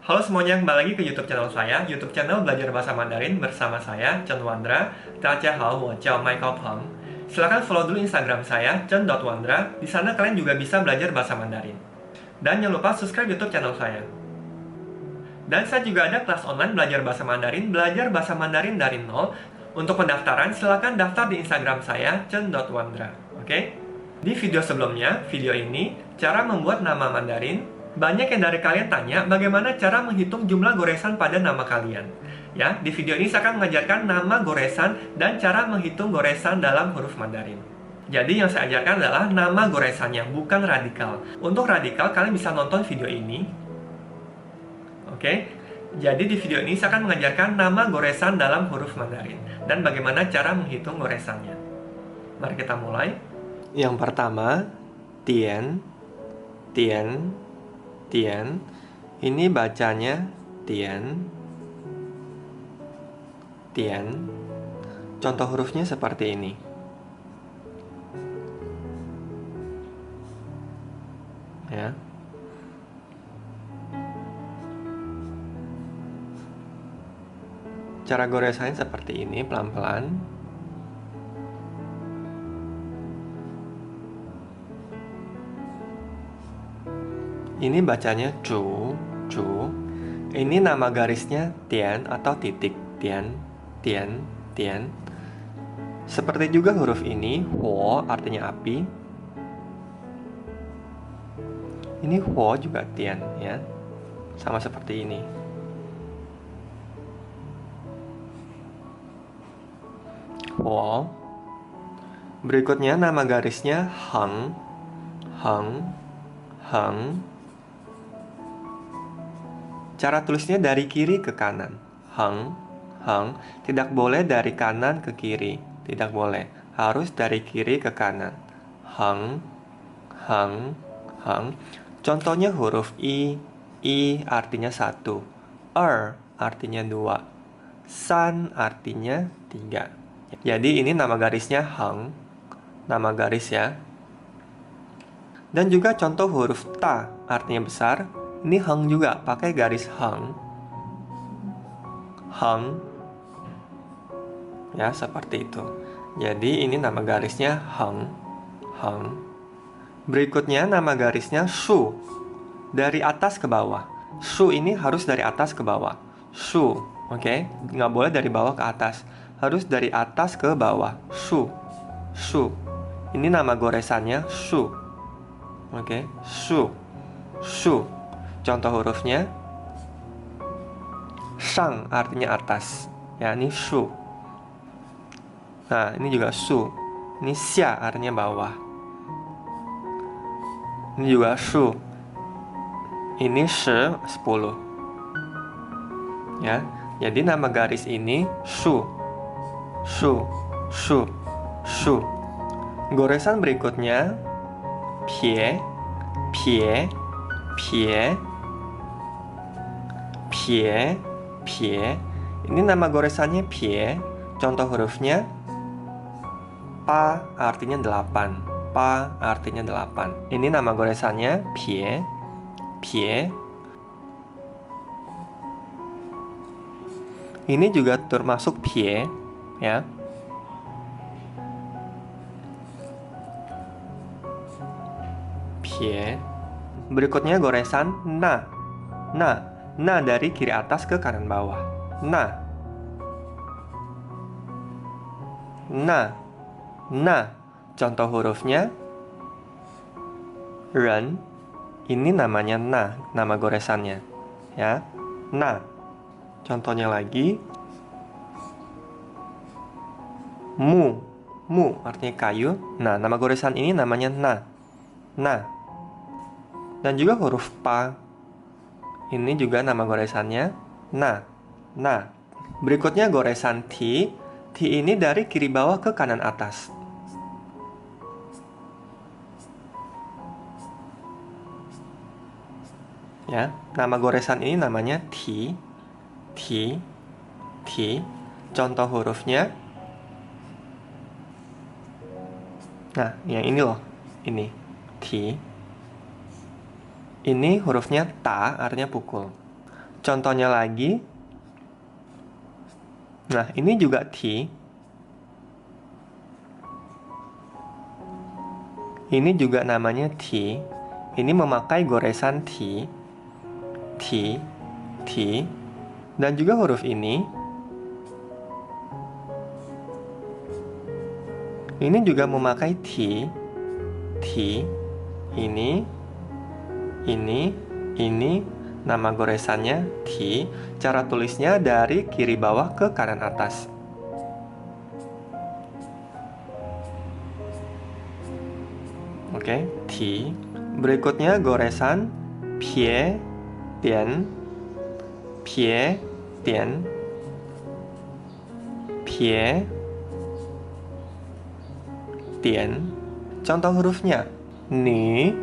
Halo semuanya, kembali lagi ke YouTube channel saya, YouTube channel Belajar Bahasa Mandarin bersama saya, Chen Wandra. Dajiahao, wo jiao Michael Peng. Silahkan follow dulu Instagram saya, chen.wandra. Di sana kalian juga bisa belajar bahasa Mandarin. Dan jangan lupa subscribe YouTube channel saya. Dan saya juga ada kelas online belajar bahasa Mandarin dari nol. Untuk pendaftaran, silakan daftar di Instagram saya, chen.wandra. Oke? Di video sebelumnya, video ini, cara membuat nama Mandarin. Banyak yang dari kalian tanya bagaimana cara menghitung jumlah goresan pada nama kalian. Ya, di video ini saya akan mengajarkan nama goresan dan cara menghitung goresan dalam huruf Mandarin. Jadi yang saya ajarkan adalah nama goresannya, bukan radikal. Untuk radikal, kalian bisa nonton video ini. Oke, jadi di video ini saya akan mengajarkan nama goresan dalam huruf Mandarin dan bagaimana cara menghitung goresannya. Mari kita mulai. Yang pertama, Tian, Tian, Tian. Ini bacanya Tian, Tian. Contoh hurufnya seperti ini. Ya. Cara goresannya seperti ini, pelan-pelan. Ini bacanya cu, cu. Ini nama garisnya tian atau titik, tian, tian, tian. Seperti juga huruf ini, huo artinya api. Ini huo juga tian, ya. Sama seperti ini. Huo. Berikutnya nama garisnya heng, heng, heng. Cara tulisnya dari kiri ke kanan. Heng, heng. Tidak boleh dari kanan ke kiri. Tidak boleh. Harus dari kiri ke kanan. Heng, heng, heng. Contohnya huruf I. I artinya 1. Artinya 2. San artinya 3. Jadi ini nama garisnya heng. Nama garis ya. Dan juga contoh huruf ta artinya besar. Ini heng juga, pakai garis heng. Heng. Ya, seperti itu. Jadi ini nama garisnya heng. Heng. Berikutnya nama garisnya shu. Dari atas ke bawah. Shu ini harus dari atas ke bawah. Shu, oke? Nggak boleh dari bawah ke atas. Harus dari atas ke bawah. Shu. Shu. Ini nama goresannya shu. Oke, shu. Shu. Contoh hurufnya shang artinya atas. Ya, ini shu. Nah, ini juga shu. Ini xia artinya bawah. Ini juga shu. Ini shi 10. Ya. Jadi nama garis ini shu. Shu. Shu. Shu. Goresan berikutnya pie, pie, pie, pie, pie. Ini nama goresannya pie. Contoh hurufnya pa artinya 8. Pa artinya 8. Ini nama goresannya pie, pie. Ini juga termasuk pie, ya. Pie. Berikutnya goresan na. Na. Na dari kiri atas ke kanan bawah. Na. Na. Na. Contoh hurufnya ren. Ini namanya na, nama goresannya. Ya. Na. Contohnya lagi mu. Mu artinya kayu. Nah, nama goresan ini namanya na. Na. Dan juga huruf pa. Ini juga nama goresannya na. Na. Berikutnya goresan ti. Ti ini dari kiri bawah ke kanan atas. Ya, nama goresan ini namanya ti. Ti. Ti. Contoh hurufnya. Nah, yang ini loh. Ini. Ti. Ini hurufnya ta, artinya pukul. Contohnya lagi. Nah, ini juga T. Ini juga namanya T. Ini memakai goresan T. T. T. Dan juga huruf ini. Ini juga memakai T. T. Ini. Nama goresannya T. Cara tulisnya dari kiri bawah ke kanan atas. Oke, T. Berikutnya goresan pie, dian, pie, dian, pie, dian. Contoh hurufnya, ni,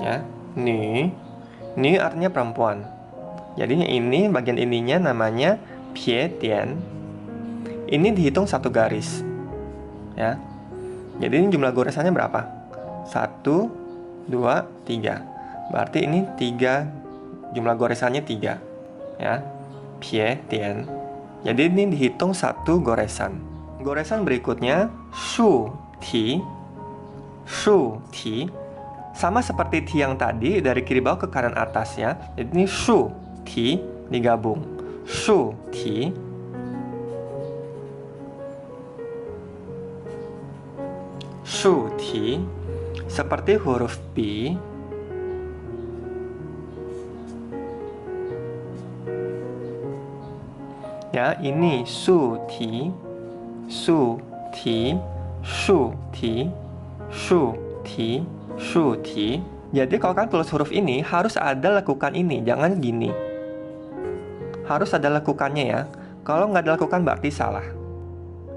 ya, ni artinya perempuan. Jadinya ini bagian ininya namanya pie, dian. Ini dihitung satu garis, ya. Jadi ini jumlah goresannya berapa? 1, 2, 3. Berarti ini 3, jumlah goresannya 3, ya. Pie, dian. Jadi ini dihitung satu goresan. Goresan berikutnya shu, ti. Shu, ti. Sama seperti ti yang tadi, dari kiri bawah ke kanan atas, ya. Jadi ini shu, ti digabung. Shu, ti. Shu, ti. Seperti huruf B. Ya, ini su, ti. Su, ti. Shu, ti. Shu, ti. Shu, ti. Jadi kalau kalian tulis huruf ini, harus ada lekukan ini, jangan gini. Harus ada lekukannya, ya. Kalau nggak ada lekukan berarti salah.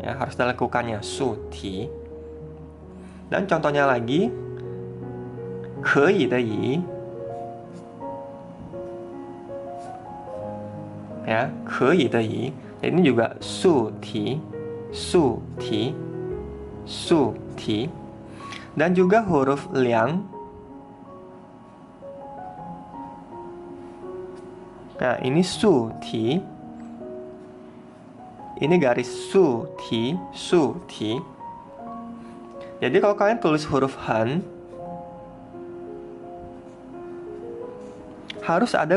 Ya, harus ada lekukannya. Su, ti. Dan contohnya lagi, 可以的以, ya, 可以的以. Ini juga su, ti, su, ti, su, ti. Dan juga huruf liang. Nah, ini su, ti. Ini garis su, ti, su, ti. Jadi kalau kalian tulis huruf han, harus ada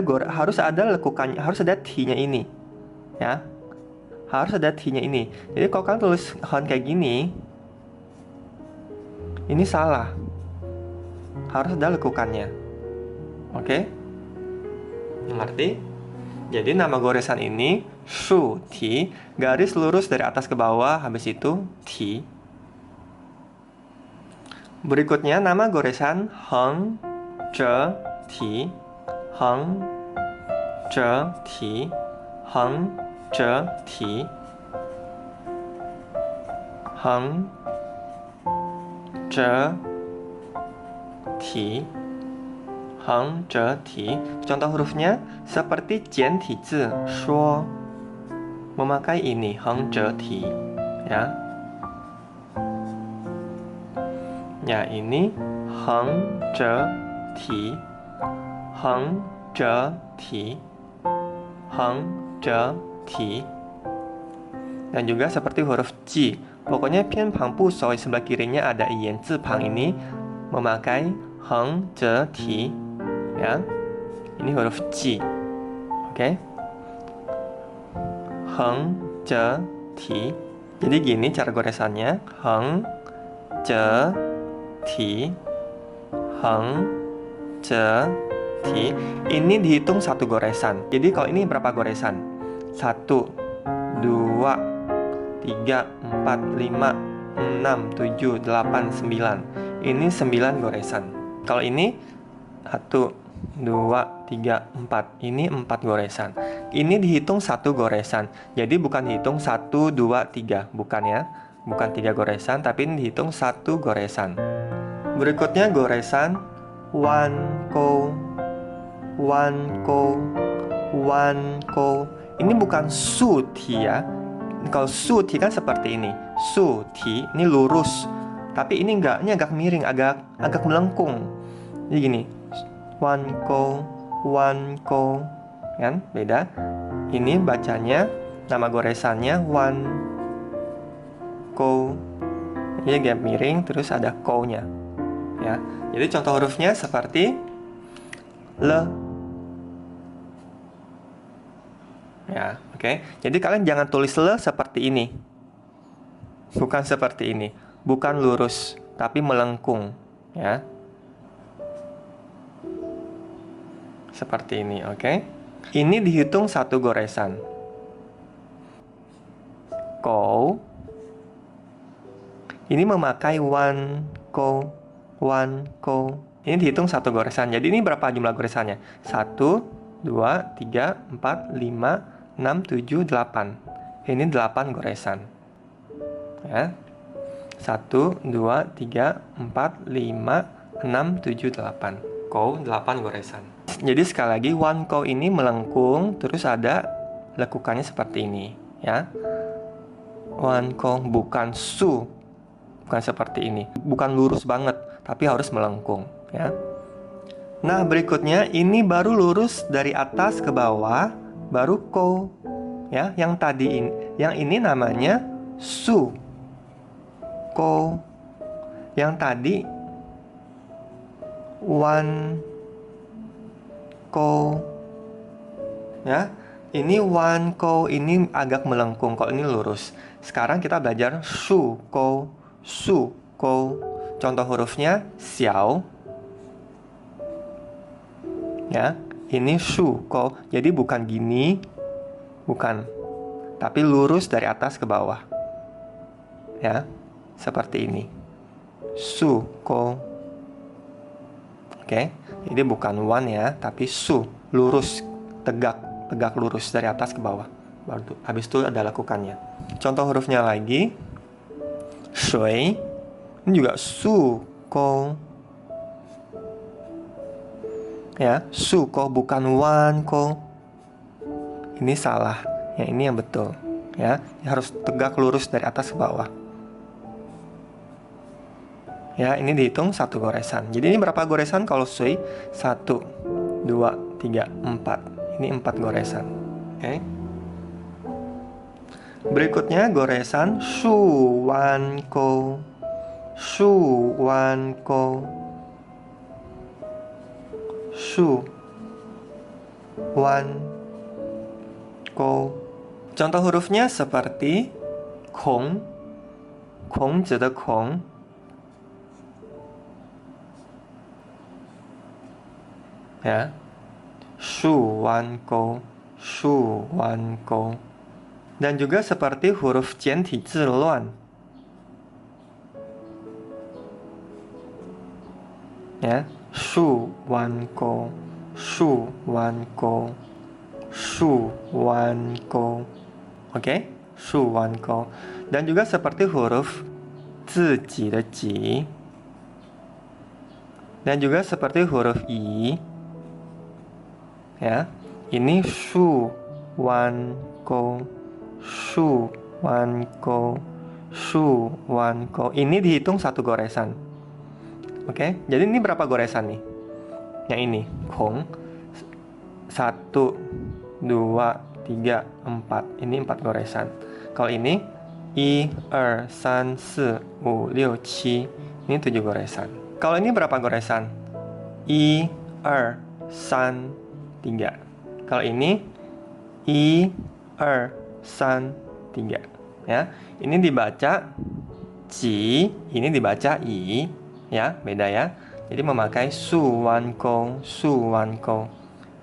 lekukannya, harus ada t-nya ini, ya. Harus ada t-nya ini. Jadi kalau kalian tulis han kayak gini, ini salah. Harus ada lekukannya. Oke? Ngerti? Jadi nama goresan ini shu, ti, garis lurus dari atas ke bawah, habis itu ti. Berikutnya nama goresan heng, zhe, ti, heng, zhe, ti, heng, zhe, ti, heng, zhe, ti, heng, zhe, ti. Contoh hurufnya seperti jianti zi, shuo, memakai ini heng, zhe, ti, ya. Ya, ini heng, zhe, ti, heng, zhe, ti, heng, zhe, ti. Dan juga seperti huruf ji. Pokoknya pian pang bu soi sebelah kirinya ada yan zi pang ini memakai heng, zhe, ti, ya. Ini huruf ji. Oke. Heng, zhe, ti. Jadi gini cara goresannya, heng, zhe, ti, heng, zhe, ti. Ini dihitung satu goresan. Jadi kalau ini berapa goresan? 1, 2, 3, 4, 5, 6, 7, 8, 9. Ini 9 goresan. Kalau ini 1, 2, 3, 4. Ini 4 goresan. Ini dihitung satu goresan. Jadi bukan dihitung 1, 2, 3. Bukan, ya. Bukan 3 goresan, tapi ini dihitung satu goresan. Berikutnya goresan wan kou, wan kou, wan kou. Ini bukan su ti, ya. Kalau su ti kan seperti ini. Su ti ini lurus. Tapi ini enggak, ini agak miring, agak melengkung. Jadi gini. Wanko, kan? Beda. Ini bacanya, nama goresannya Wanko. Ini gap miring, terus ada ko-nya. Ya. Jadi contoh hurufnya seperti le. Ya, oke. Jadi kalian jangan tulis le seperti ini. Bukan seperti ini. Bukan lurus, tapi melengkung, ya. Seperti ini, oke. Ini dihitung satu goresan. Ko. Ini memakai wanko. Ini dihitung satu goresan. Jadi ini berapa jumlah goresannya? 1, 2, 3, 4, 5, 6, 7, 8. Ini 8 goresan. Ya. 1, 2, 3, 4, 5, 6, 7, 8. Ko 8 goresan. Jadi sekali lagi wanko ini melengkung, terus ada lekukannya seperti ini, ya. Wanko bukan su. Bukan seperti ini. Bukan lurus banget, tapi harus melengkung, ya. Nah, berikutnya ini baru lurus dari atas ke bawah, baru ko. Ya, yang tadi ini, yang ini namanya su. Ko. Yang tadi wan ko. Ya. Ini wan ko, ini agak melengkung, kalau ini lurus. Sekarang kita belajar su ko. Contoh hurufnya xiao. Ya, ini su ko. Jadi bukan gini, bukan, tapi lurus dari atas ke bawah. Ya, seperti ini. Su ko. Oke, jadi bukan wan ya, tapi su, lurus, tegak lurus dari atas ke bawah. Baru habis itu ada lakukannya. Contoh hurufnya lagi. Shui. Ini juga su ko. Ya, su ko bukan wan ko. Ini salah. Yang ini yang betul. Ya, harus tegak lurus dari atas ke bawah. Ya, ini dihitung satu goresan. Jadi ini berapa goresan kalau shui? 1, 2, 3, 4. Ini 4 goresan. Oke. Berikutnya goresan shu wan ko. Shu wan ko. Contoh hurufnya seperti kong. Kong zede kong. Ya. Shu wan ko. Dan juga seperti huruf jianti ziluan. Ya, shu wan ko. Oke, shu wan ko. Dan juga seperti huruf ziji de ji. Dan juga seperti huruf i. Ya, ini shu wan ko. Ini dihitung satu goresan. Oke, jadi ini berapa goresan nih? Yang ini, kong. 1, 2, 3, 4. Ini 4 goresan. Kalau ini, 1, 2, 3, 4, 5, 6, 7. Ini 7 goresan. Kalau ini berapa goresan? 1, 2, 3. Kalau ini, 1, 2, 3. Ya, ini dibaca ji, ini dibaca i, ya, beda ya. Jadi memakai su wan ko.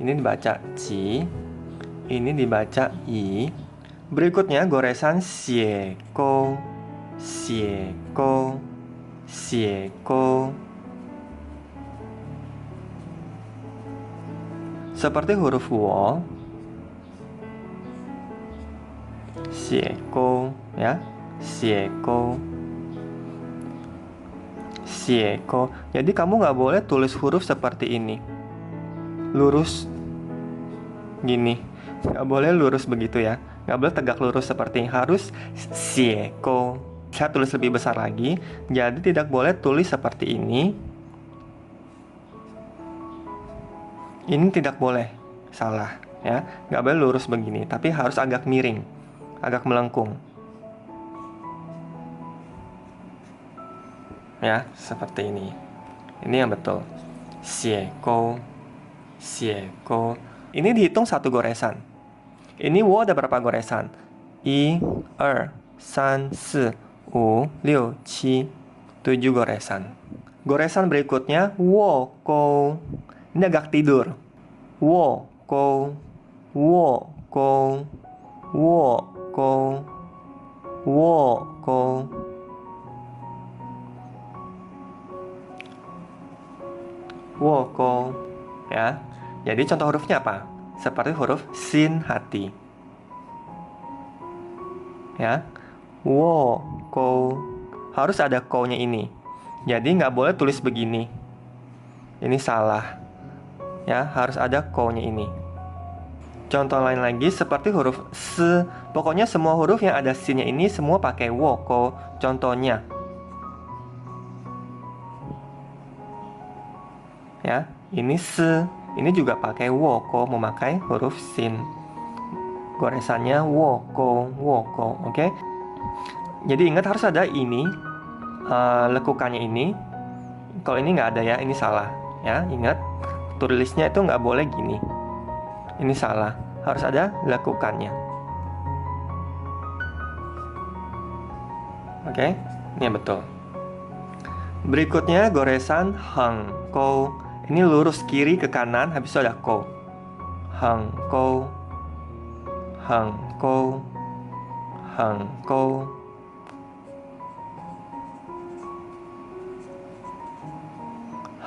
Ini dibaca ji, ini dibaca i. Berikutnya goresan xie ko. Seperti huruf wo. Xie ko, ya. Xie ko. Jadi kamu nggak boleh tulis huruf seperti ini. Lurus gini. Nggak boleh lurus begitu ya. Nggak boleh tegak lurus seperti ini. Harus xie ko. Saya tulis lebih besar lagi. Jadi tidak boleh tulis seperti ini. Ini tidak boleh, salah ya. Nggak boleh lurus begini, tapi harus agak miring, agak melengkung. Ya, seperti ini. Ini yang betul. Xie kou, xie kou. Ini dihitung satu goresan. Ini wo ada berapa goresan? 1, 2, 3, 4, 5, 6, 7, 7 goresan. Goresan berikutnya wo kou. Ini agak tidur. Wo kou, wo kou, wo kou, wo kou. Wo kou. Ya. Jadi contoh hurufnya apa? Seperti huruf sin hati. Ya. Wo kou. Harus ada kou-nya ini. Jadi nggak boleh tulis begini. Ini salah. Ya, harus ada kou-nya ini. Contoh lain lagi seperti huruf s. Pokoknya semua huruf yang ada sin-nya ini semua pakai wo kou. Contohnya. Ya, ini s. Ini juga pakai wo kou, memakai huruf sin. Goresannya wo kou, wo kou. Oke. Jadi ingat harus ada ini. Lekukannya ini. Kalau ini nggak ada ya, ini salah. Ya, ingat. Tulisnya itu nggak boleh gini. Ini salah. Harus ada lekukannya. Oke, ini yang betul. Berikutnya goresan heng kou. Ini lurus kiri ke kanan, habis itu ada kou. Heng kou, heng kou, heng kou.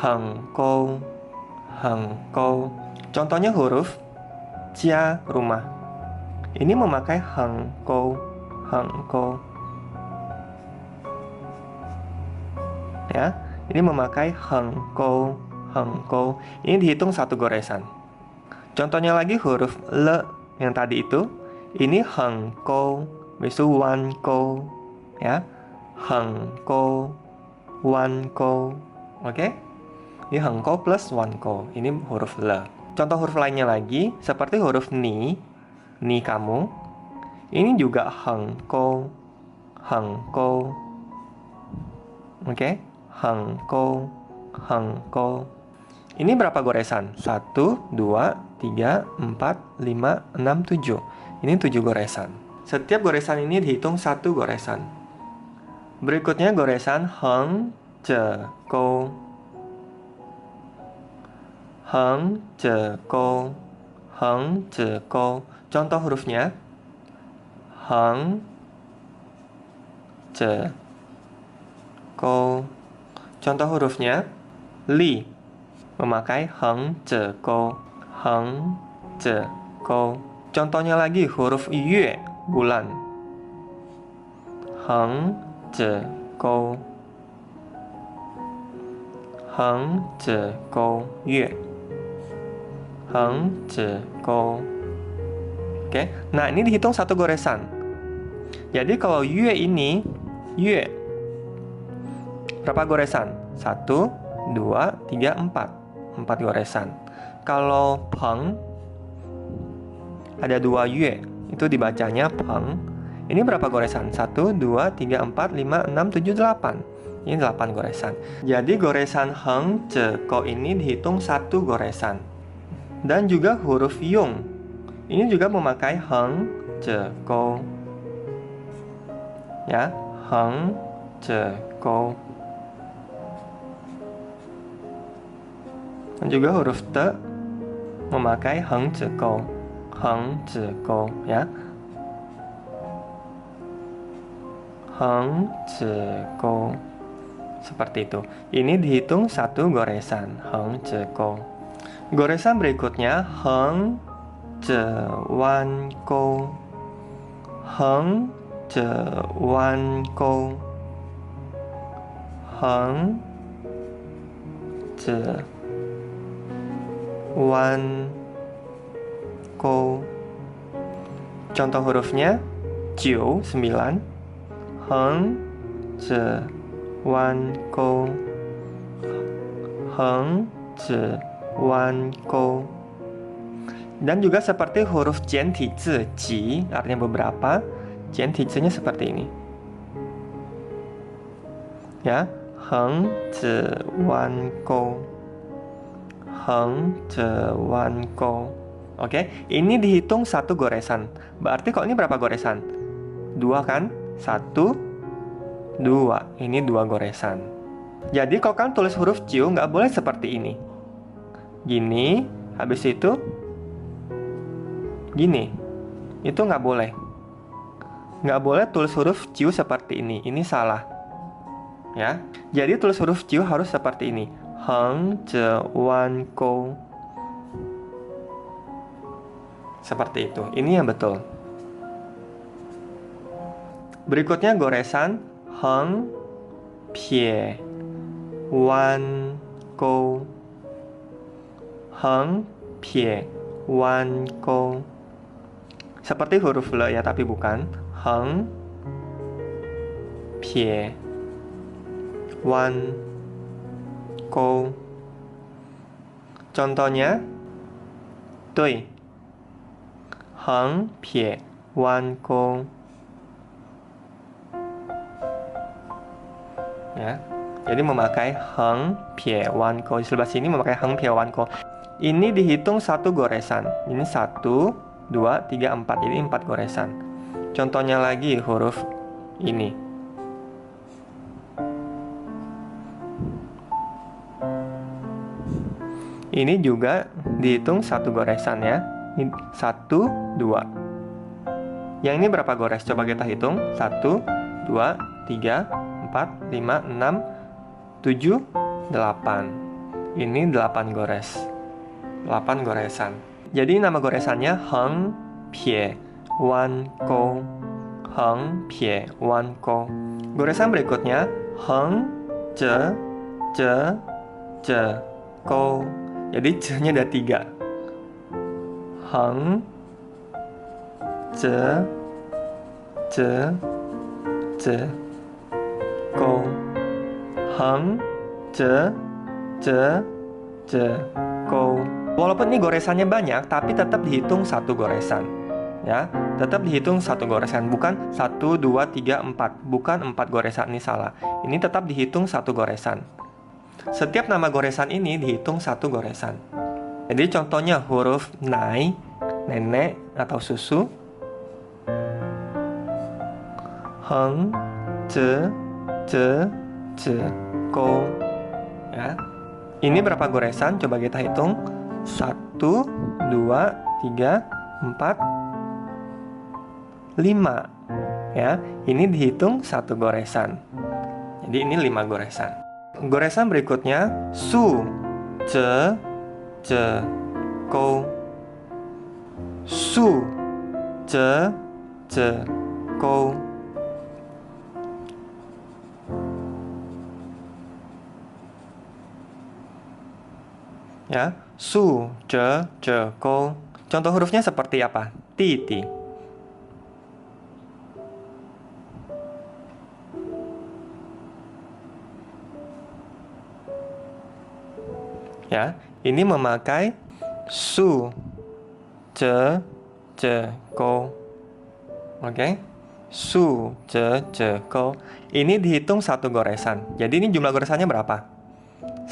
Heng kou, heng kou. Contohnya huruf jia, rumah. Ini memakai heng kou, heng kou. Ya, ini memakai heng kou, heng kou. Ini dihitung satu goresan. Contohnya lagi huruf le yang tadi itu. Ini heng kou, besok wan kou. Ya, heng kou, wan kou. Oke? Ini heng kou plus wan kou. Ini huruf le. Contoh huruf lainnya lagi seperti huruf ni kamu. Ini juga heng kou, heng kou. Oke? Heng kou, heng kou. Ini berapa goresan? 1, 2, 3, 4, 5, 6, 7. Ini 7 goresan. Setiap goresan ini dihitung satu goresan. Berikutnya goresan heng je kou. Heng je kou, heng je kou. Contoh hurufnya heng je kou. Contoh hurufnya li, memakai heng je kou, heng je kou. Contohnya lagi huruf yue, bulan. Heng je kou, heng je kou, yue. Heng je kou. Oke, nah ini dihitung satu goresan. Jadi kalau yue ini, yue berapa goresan? 1, 2, 3, 4. 4 goresan. Kalau peng ada 2 yue, itu dibacanya peng. Ini berapa goresan? 1, 2, 3, 4, 5, 6, 7, 8. Ini 8 goresan. Jadi goresan heng je kou ini dihitung satu goresan. Dan juga huruf yung. Ini juga memakai heng je kou. Ya, heng je kou. Dan juga huruf te memakai heng je kou, heng je kou, ya. Heng je kou. Seperti itu. Ini dihitung satu goresan, heng je kou. Goresan berikutnya heng je wan kou. Heng je wan kou. Heng je wan kou. Contoh hurufnya jiu, 9. Heng je wan kou, heng je wan kou. Dan juga seperti huruf jiantizi, ji artinya beberapa, jiantizinya seperti ini. Ya, heng zi wan gou. Heng zi wan gou. Oke, ini dihitung satu goresan. Berarti kalau ini berapa goresan? 2 kan? 1, 2. Ini 2 goresan. Jadi kalau kalian tulis huruf ciu nggak boleh seperti ini. Gini, habis itu gini. Itu nggak boleh. Nggak boleh tulis huruf ciu seperti ini. Ini salah. Ya, jadi tulis huruf ciu harus seperti ini. Heng zhe wan gou. Seperti itu. Ini yang betul. Berikutnya goresan heng pie wan gou. Heng pie wan gou. Seperti huruf le ya, tapi bukan. Heng pie wan gou. Contohnya, dui. Heng pie wan gou. Ya, jadi memakai heng pie wan gou. Di sebelah sini memakai heng pie wan gou. Ini dihitung satu goresan. Ini 1, 2, 3, 4. Jadi 4 goresan. Contohnya lagi huruf ini. Ini juga dihitung satu goresan ya. 1, 2. Yang ini berapa gores? Coba kita hitung. 1, 2, 3, 4, 5, 6, 7, 8. Ini 8 gores. 8 goresan. Jadi nama goresannya heng pie wan gou. Heng pie wan gou. Goresan berikutnya heng zhe zhe zhe gou. Jadi zhe-nya ada 3. Heng zhe zhe zhe gou. Heng zhe zhe zhe gou. Walaupun ini goresannya banyak, tapi tetap dihitung satu goresan. Ya, tetap dihitung satu goresan, bukan 1, 2, 3, 4. Bukan 4 goresan, ini salah. Ini tetap dihitung satu goresan. Setiap nama goresan ini dihitung satu goresan. Jadi contohnya huruf nai, nenek atau susu. Heng zhe zhe zhe gou. Ya. Ini berapa goresan? Coba kita hitung. 1, 2, 3, 4, 5. Ya, ini dihitung satu goresan. Jadi ini 5 goresan. Goresan berikutnya su zhe zhe gou. Su zhe zhe gou. Ya, su zhe zhe gou. Contoh hurufnya seperti apa? Ti ti. Ya, ini memakai su zhe zhe gou. Oke. Su zhe zhe gou. Ini dihitung satu goresan. Jadi ini jumlah goresannya berapa?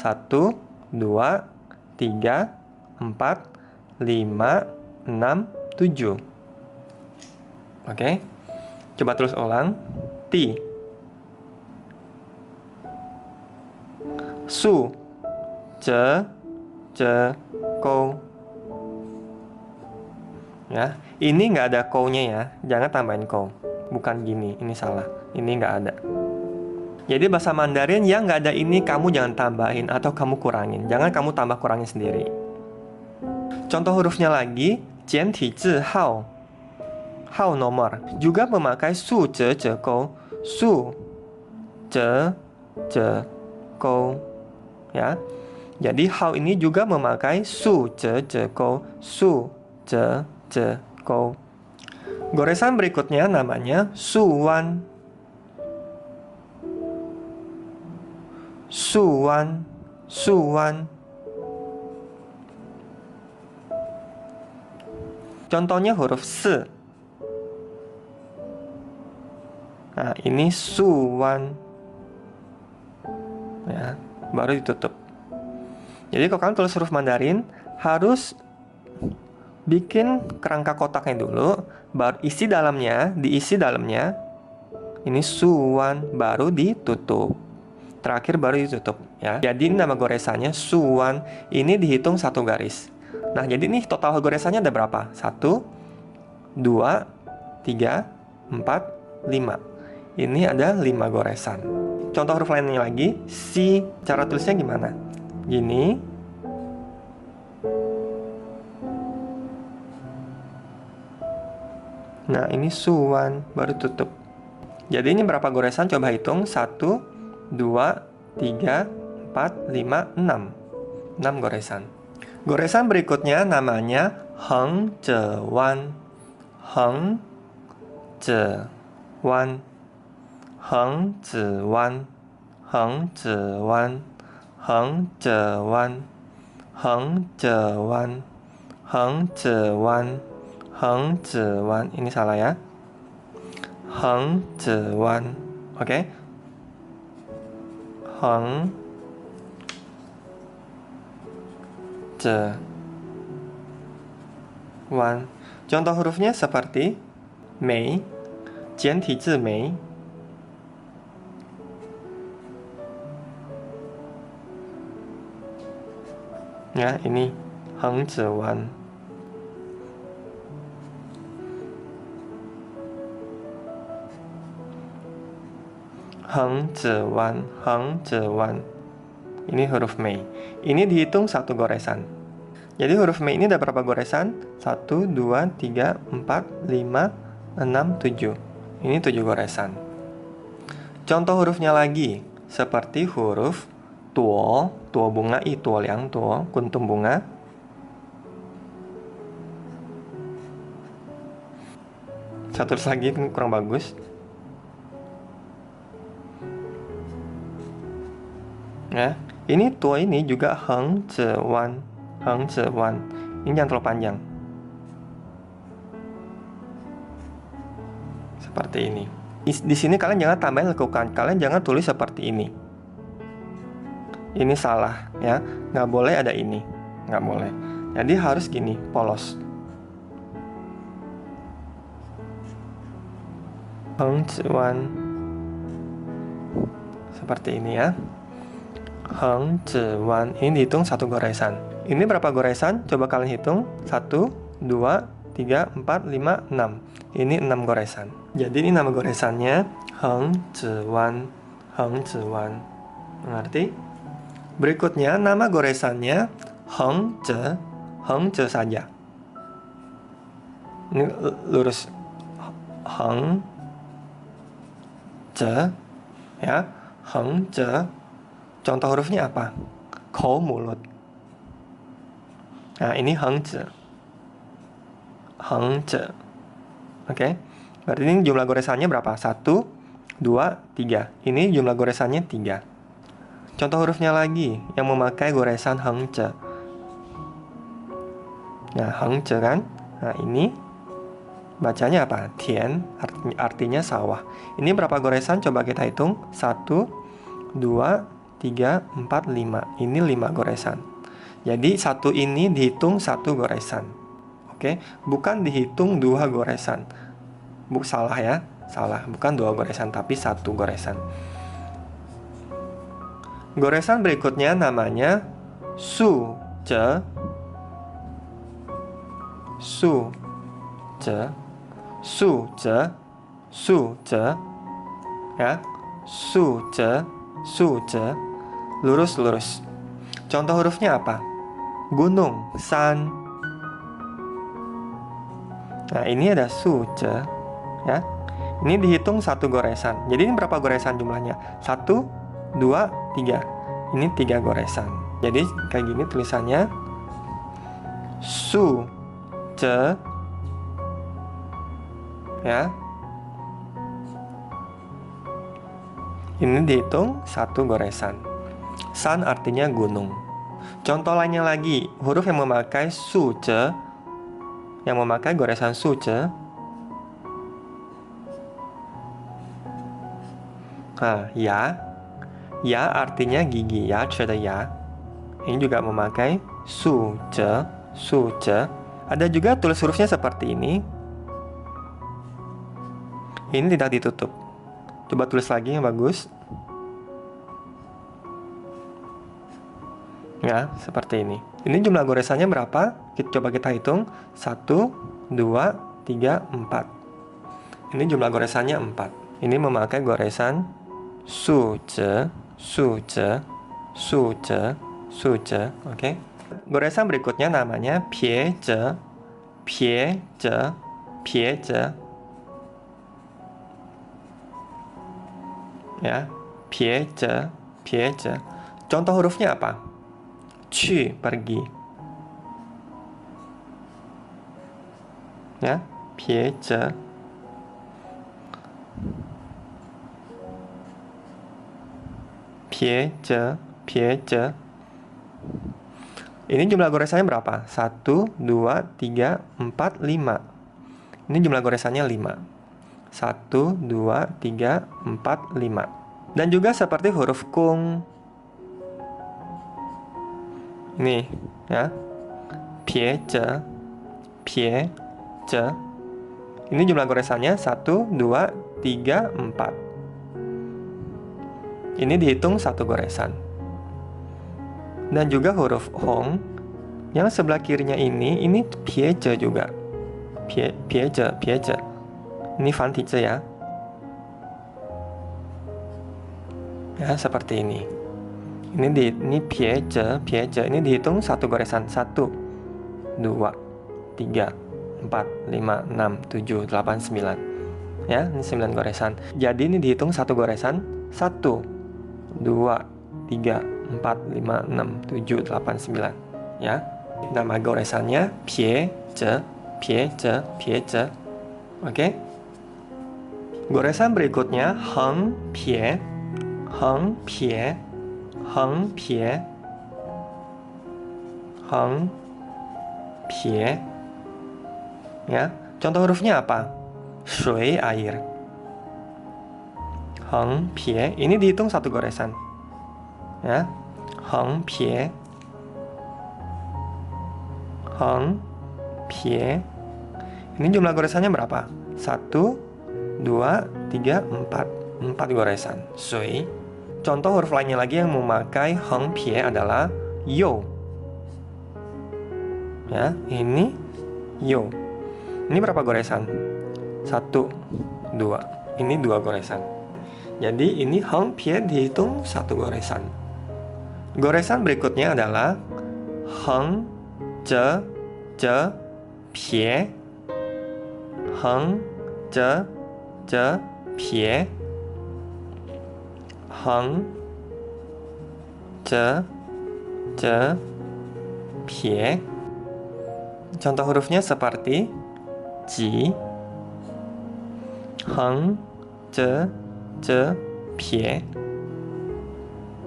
1, 2, 3, 4, 5, 6, 7. Oke. Coba terus ulang. Ti. Su zhe zhe gou. Ya, ini nggak ada kou-nya ya. Jangan tambahin kou. Bukan gini, ini salah. Ini nggak ada. Jadi bahasa Mandarin yang nggak ada ini kamu jangan tambahin atau kamu kurangin. Jangan kamu tambah kurangin sendiri. Contoh hurufnya lagi, jiantizi hao. Hao nomor. Juga memakai su zhe zhe gou. Su zhe zhe gou. Ya. Jadi hao ini juga memakai su zhe zhe gou. Su zhe zhe gou. Goresan berikutnya namanya su wan. Su wan, su wan. Contohnya huruf S. Nah, ini suwan. Ya, baru ditutup. Jadi kalau kalian tulis huruf Mandarin, harus bikin kerangka kotaknya dulu, baru diisi dalamnya. Ini suwan, baru ditutup. Terakhir baru ditutup, ya. Jadi ini nama goresannya suwan. Ini dihitung 1 garis. Nah, jadi nih total goresannya ada berapa? 1, 2, 3, 4, 5. Ini ada 5 goresan. Contoh huruf lainnya lagi, si. Cara tulisnya gimana? Gini. Nah, ini suwan, baru tutup. Jadi ini berapa goresan? Coba hitung. 1, 2, 3, 4, 5, 6. 6 goresan. Goresan berikutnya namanya heng zewan. Heng zewan. Heng zewan. Heng zewan. Heng zewan. Heng zewan. Heng zewan. Heng zewan. Ini salah ya. Heng zewan. Oke. Heng zewan. Contoh hurufnya seperti mei, 简体字mei. Ya, ini heng zewan. Heng zewan, heng zewan. Ini huruf mei. Ini dihitung 1 goresan. Jadi huruf mei ini ada berapa goresan? 1, 2, 3, 4, 5, 6, 7. Ini 7 goresan. Contoh hurufnya lagi, seperti huruf tuo, tuo bunga, tuo liang tuo, kuntum bunga. Satu lagi kurang bagus. Ya, ini tuo ini juga heng zewan, heng zewan. Ini jangan terlalu panjang. Seperti ini. Di sini kalian jangan tambahin lekukan, kalian jangan tulis seperti ini. Ini salah, ya. Nggak boleh ada ini, nggak boleh. Jadi harus gini, polos. Heng zewan. Seperti ini ya. Heng zewan. Ini dihitung 1 goresan. Ini berapa goresan? Coba kalian hitung. 1, 2, 3, 4, 5, 6. Ini 6 goresan. Jadi ini nama goresannya heng zewan. Heng zewan. Mengerti? Berikutnya nama goresannya heng ze saja. Ini lurus. Heng ze, ya. Heng ze. Contoh hurufnya apa? Kou, mulut. Nah, ini heng ze. Heng ze. Oke. Berarti ini jumlah goresannya berapa? 1, 2, 3. Ini jumlah goresannya 3. Contoh hurufnya lagi yang memakai goresan heng ze. Nah, heng ze kan? Nah, ini bacanya apa? Tian, artinya sawah. Ini berapa goresan? Coba kita hitung. 1, 2, 3, 4, 5. Ini 5 goresan. Jadi 1 ini dihitung 1 goresan. Oke, bukan dihitung 2 goresan. Salah ya, salah. Bukan 2 goresan, tapi 1 goresan. Goresan berikutnya namanya su ze. Su ze. Su ze. Su ze. Ya. Su ze. Su ze. Lurus-lurus. Contoh hurufnya apa? Gunung, san. Nah, ini ada su ze, ya. Ini dihitung 1 goresan. Jadi ini berapa goresan jumlahnya? 1, 2, 3. Ini 3 goresan. Jadi kayak gini tulisannya. Su ze, ya. Ini dihitung 1 goresan. San artinya gunung. Contoh lainnya lagi, huruf yang memakai su ze yang memakai goresan su ce. Ya. Ya artinya gigi, ya ce de ya. Ini juga memakai su ce, su ce. Ada juga tulis hurufnya seperti ini. Ini tidak ditutup. Coba tulis lagi yang bagus. Ya, seperti ini. Ini jumlah goresannya berapa? Coba kita hitung. 1, 2, 3, 4. Ini jumlah goresannya 4. Ini memakai goresan su ce, su ce, su ce, su ce. Oke. Goresan berikutnya namanya pie ce, pie ce, pie ce. Ya, pie ce, pie ce. Contoh hurufnya apa? Cu, pergi. Ya, pie ce. Pie ce, pie ce. Ini jumlah goresannya berapa? 1, 2, 3, 4, 5. Ini jumlah goresannya 5. 1, 2, 3, 4, 5. Dan juga seperti huruf kung. Nih, ya. Pie ce, pie ce. Ini jumlah goresannya 1, 2, 3, 4. Ini dihitung satu goresan. Dan juga huruf hong yang sebelah kirinya ini pie ce juga. Pie ce, pie ce. Ini fan ti ce ya. Ya, seperti ini. Ini pie ce, ini dihitung satu goresan. 1, 2, 3, 4, 5, 6, 7, 8, 9. Ya, ini 9 goresan. Jadi ini dihitung satu goresan. 1, 2, 3, 4, 5, 6, 7, 8, 9. Ya. Nama goresannya pie ce, pie ce, pie ce. Oke. Goresan berikutnya heng pie, heng pie, heng pie, heng pie. Ya, contoh hurufnya apa? Shui, air. Heng pie, ini dihitung satu goresan. Ya, heng pie, heng pie. Ini jumlah goresannya berapa? 1, 2, 3, 4. 4 goresan. Shui. Contoh huruf lainnya lagi yang memakai heng pie adalah yo. Ya, ini yo. Ini berapa goresan? 1, 2. Ini 2 goresan. Jadi ini heng pie dihitung 1 goresan. Goresan berikutnya adalah heng ce, pie. Heng ce, pie. Heng ce, pie. Contoh hurufnya seperti ji, heng ce, pie.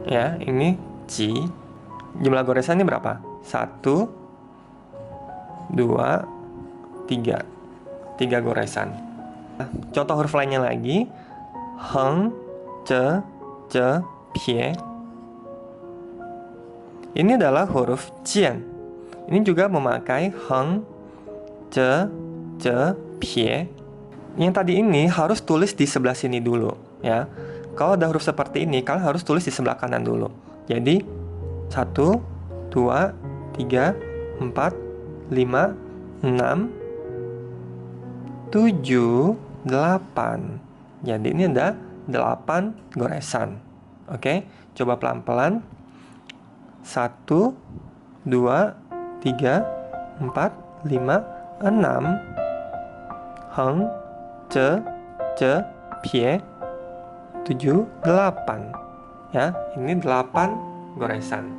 Ya, ini ji. Jumlah goresan ini berapa? 1, 2, 3. 3 goresan. Contoh huruf lainnya lagi heng ce, pie. Ini adalah huruf jian. Ini juga memakai heng ce, pie. Yang tadi ini harus tulis di sebelah sini dulu, ya. Kalau ada huruf seperti ini, kalian harus tulis di sebelah kanan dulu. Jadi 1, 2, 3, 4, 5, 6, 7, 8. Jadi ini ada 8 goresan. Oke, coba pelan-pelan. 1, 2, 3, 4, 5, 6. Heng ce, pie. 7, 8. Ya, ini 8 goresan.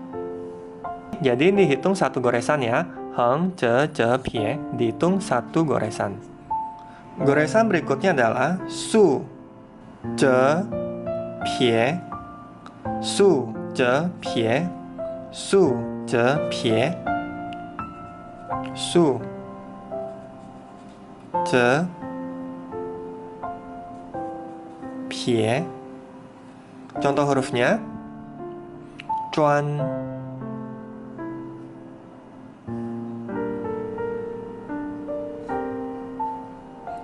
Jadi ini dihitung 1 goresan ya. Heng ce, pie dihitung 1 goresan. Goresan berikutnya adalah su ce, pie. Su ce, pie. Su ce, pie. Su ce, pie. Contoh hurufnya, cuan,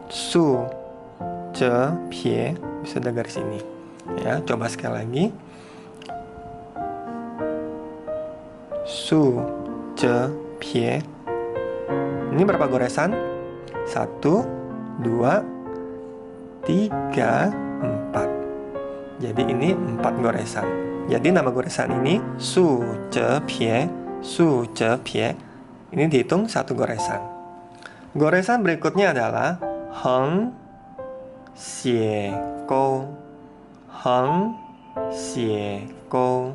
su, ce, pie. Bisa ada garis ini. Ya, coba sekali lagi. Su, ce, pie. Ini berapa goresan? 1, 2, 3, 4. Jadi ini 4 goresan. Jadi nama goresan ini su, ce, pie, su, ce, pie. Ini dihitung 1 goresan. Goresan berikutnya adalah heng, xie, gou. Heng, xie, gou.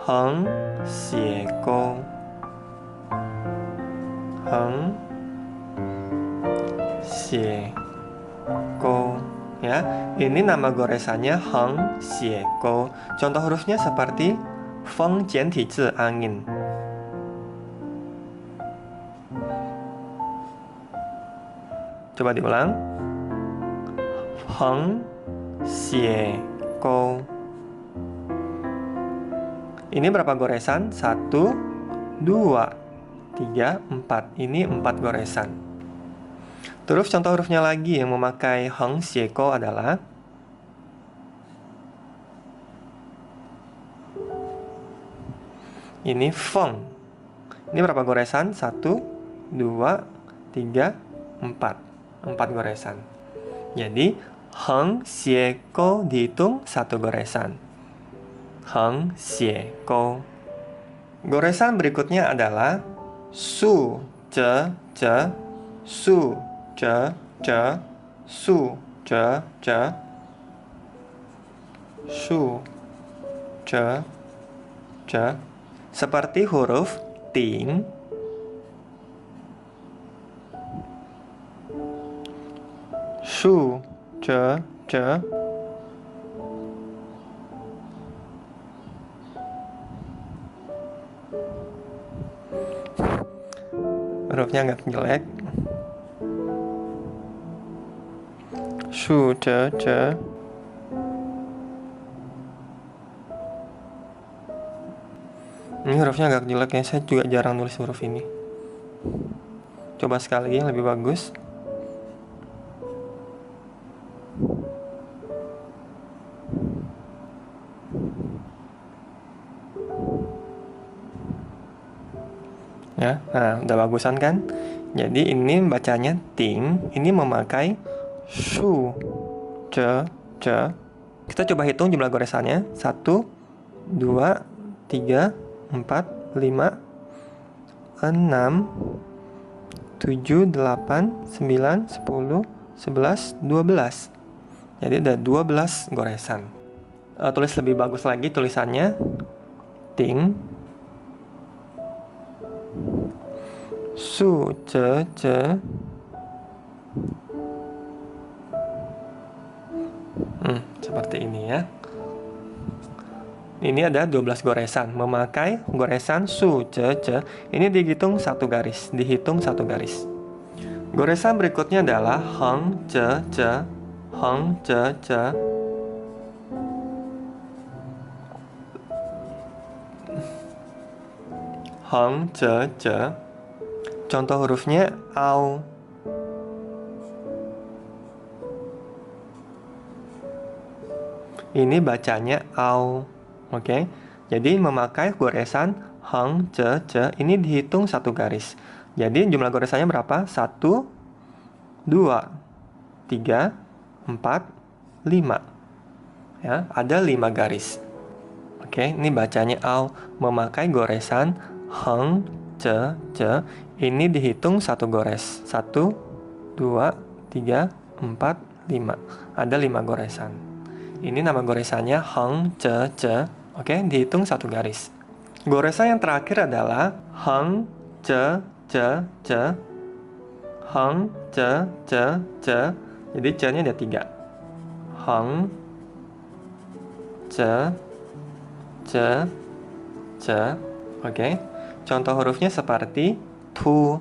Heng, xie, gou. Heng, xie, gou. Ya, ini nama goresannya heng, xie, gou. Contoh hurufnya seperti feng, jian, ti, zi, angin. Coba diulang. Heng, xie, gou. Ini berapa goresan? 1, 2, 3, 4. Ini 4 goresan. Terus contoh hurufnya lagi yang memakai heng, xie, gou adalah ini feng. Ini berapa goresan? 1, 2, 3, 4. 4 goresan. Jadi heng, xie, gou dihitung 1 goresan. Heng, xie, gou. Goresan berikutnya adalah su, ce, ce, su, ce, ce, su, ce, ce, su, ce, ce. Seperti huruf ting, su, ce, ce. Hurufnya agak jelek. Su, ce, ce. Ini hurufnya agak jelek ya, saya juga jarang nulis huruf ini. Coba sekali lagi yang lebih bagus. Ya, nah udah bagusan kan? Jadi ini bacanya ting, ini memakai su, ce, ce. Kita coba hitung jumlah goresannya. 1, 2, 3, 4, 5, 6, 7, 8, 9, 10, 11, 12. Jadi ada 12 goresan. Tulis lebih bagus lagi tulisannya. Ting, su, ce, ce. Seperti ini ya. Ini ada 12 goresan. Memakai goresan su, ce, ce. Ini dihitung 1 garis. Dihitung 1 garis. Goresan berikutnya adalah heng, ce, ce. Heng, ce, ce. Heng, ce, ce. Contoh hurufnya au. Ini bacanya au. Oke. Jadi memakai goresan heng, ce, ce. Ini dihitung 1 garis. Jadi jumlah goresannya berapa? 1, 2, 3, 4, 5. Ya, ada 5 garis. Oke, ini bacanya au. Memakai goresan heng, ce, ce. Ini dihitung 1 gores. 1, 2, 3, 4, 5. Ada 5 goresan. Ini nama goresannya heng, ce, ce. Oke, dihitung 1 garis. Goresan yang terakhir adalah heng, ce, ce, ce. Heng, ce, ce, ce. Jadi ce-nya ada 3. Heng, ce, ce, ce. Oke. Contoh hurufnya seperti tu,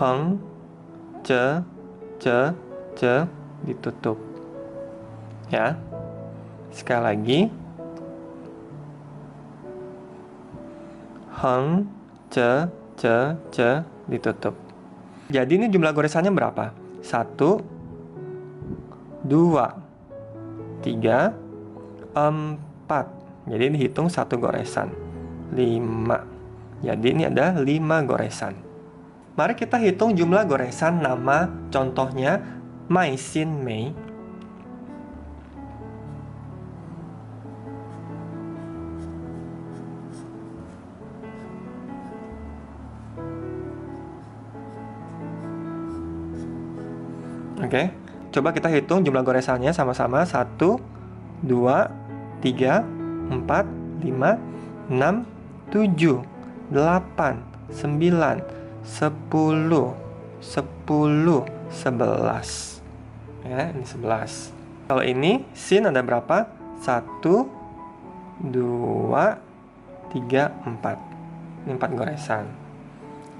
heng, ce, ditutup. Ya. Sekali lagi. Heng, ce, ditutup. Jadi ini jumlah goresannya berapa? 1, 2, 3, 4. Jadi dihitung 1 goresan. 5. Jadi ini ada 5 goresan. Mari kita hitung jumlah goresan nama contohnya Mai Xin Mei. Oke, coba kita hitung jumlah goresannya sama-sama. 1, 2, 3, 4, 5, 6, 7, 8, 9, 10, 11. Ya, ini 11. Kalau ini sin ada berapa? 1, 2, 3, 4. Ini 4 goresan.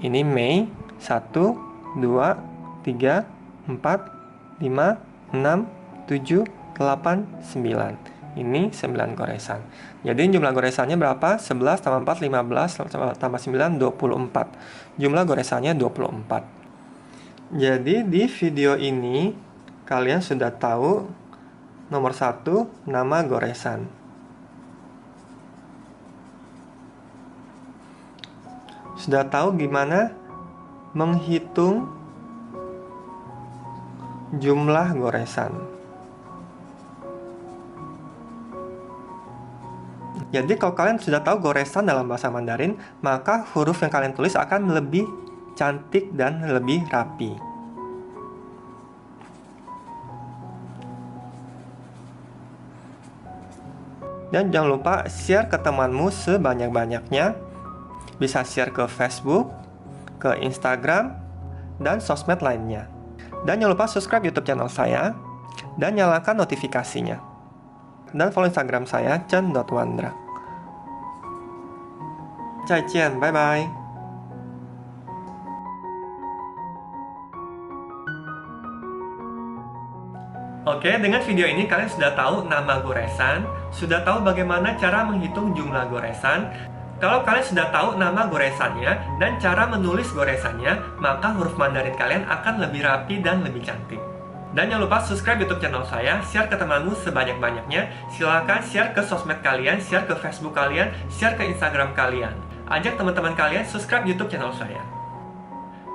Ini Mei 1, 2, 3, 4, 5, 6, 7, 8, 9. Ini 9 goresan. Jadi jumlah goresannya berapa? 11 tambah 4, 15 tambah 9, 24. Jumlah goresannya 24. Jadi di video ini kalian sudah tahu nomor 1 nama goresan. Sudah tahu gimana menghitung jumlah goresan. Jadi kalau kalian sudah tahu goresan dalam bahasa Mandarin, maka huruf yang kalian tulis akan lebih cantik dan lebih rapi. Dan jangan lupa share ke temanmu sebanyak-banyaknya. Bisa share ke Facebook, ke Instagram, dan sosmed lainnya. Dan jangan lupa subscribe YouTube channel saya dan nyalakan notifikasinya. Dan follow Instagram saya chen.wandra. Zaijian, bye bye. Oke, dengan video ini kalian sudah tahu nama goresan, sudah tahu bagaimana cara menghitung jumlah goresan. Kalau kalian sudah tahu nama goresannya dan cara menulis goresannya, maka huruf Mandarin kalian akan lebih rapi dan lebih cantik. Dan jangan lupa subscribe YouTube channel saya, share ke temanmu sebanyak-banyaknya. Silahkan share ke sosmed kalian, share ke Facebook kalian, share ke Instagram kalian. Ajak teman-teman kalian subscribe YouTube channel saya.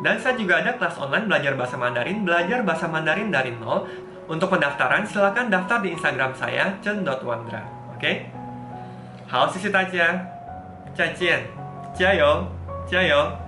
Dan saya juga ada kelas online belajar bahasa Mandarin dari nol. Untuk pendaftaran, silahkan daftar di Instagram saya, chen.wandra. Oke? Hao, 谢谢大家。再见，加油，加油！